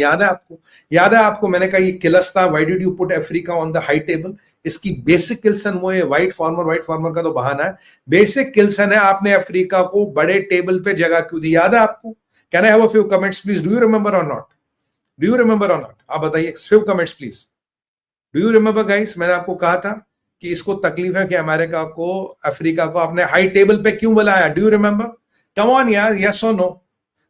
याद है आपको? याद है आपको मैंने कहा ये किलस था, why did you put Africa on the high table? इसकी बेसिक किल्सन वो है, व्हाइट फार्मर का तो बहाना है। बेसिक किल्सन है आपने अफ्रीका को बड़े टेबल पे जगह क्यों दी? याद है आपको? Can I have a few comments please? Do you remember और नॉट? डू यू रिमेंबर और नॉट? आप बताइए, few comments please. Do you remember guys? मैंने आपको कहा था कि इसको तकलीफ है कि अमेरिका को अफ्रीका को आपने हाई टेबल पे क्यों बुलाया? Do you remember? Come on यार, यस और नो?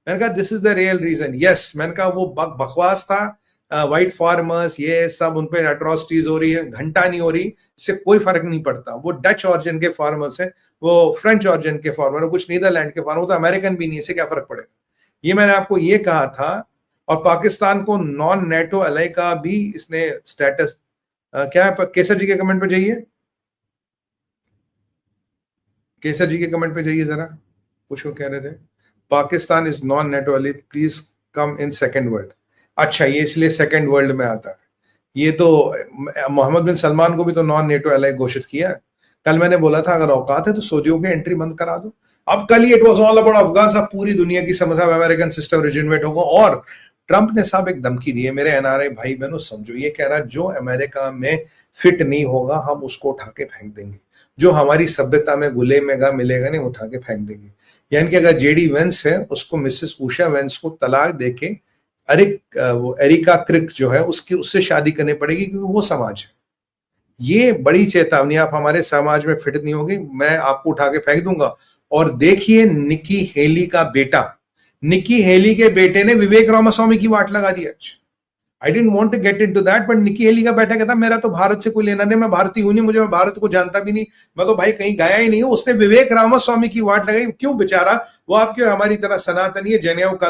मैंने कहा this is the real reason. Yes, मैंने कहा वो बकवास था, व्हाइट फार्मर्स ये सब उन पे अट्रॉसिटीज हो रही है, घंटा नहीं हो रही, इससे कोई फर्क नहीं पड़ता। वो डच ऑरिजिन के फार्मर्स है, वो फ्रेंच ऑरिजिन के फार्मर है, कुछ नीदरलैंड के फार्मर, तो अमेरिकन भी नहीं, इससे क्या फर्क पड़ेगा? ये मैंने आपको ये कहा था। और पाकिस्तान को नॉन नेटो अलाई का भी इसने स्टेटस क्या है? केसर जी के कमेंट पे जाइए, केसर जी के कमेंट पे जाइए जरा, कुछ वो कह रहे थे Pakistan is non NATO Ali, please come in second world. अच्छा, ये इसलिए सेकंड वर्ल्ड में आता है। ये तो मोहम्मद बिन सलमान को भी तो नॉन नेटो अलाई घोषित किया है। कल मैंने बोला था अगर औकात है तो सऊदियों की एंट्री बंद करा दो। अब कल ही it was all about Afghan साहब, पूरी दुनिया की समस्या अमेरिकन सिस्टम रिजिनवेट होगा। और ट्रंप ने साहब एक धमकी दी है, मेरे एनआरआई भाई बहनों समझो, ये कह रहा है जो अमेरिका में फिट नहीं होगा हम उसको उठा के फेंक देंगे, जो हमारी सभ्यता में गुले में मिलेगा नहीं उठा के फेंक देंगे। यानी कि अगर जेडी वेंस है उसको मिसेस उषा वेंस को तलाक देके वो एरिका क्रिक जो है उससे शादी करनी पड़ेगी, क्योंकि वो समाज है। ये बड़ी चेतावनी, आप हमारे समाज में फिट नहीं होगी, मैं आपको उठा के फेंक दूंगा। और देखिए निकी हेली का बेटा, निकी हेली के बेटे ने विवेक रामास्वामी की वाट लगा दी आज। I don't want to get into that, but Nikki Haley का बेटा कहता मेरा तो भारत से कोई लेना नहीं, मैं भारतीय हूं नहीं, मैं भारत को जानता भी नहीं, मैं तो भाई कहीं गया ही नहीं हूं। उसने विवेक रामास्वामी की वाट लगाई। क्यों बेचारा? वो आपकी और हमारी तरह सनातनी है, जनेऊ कल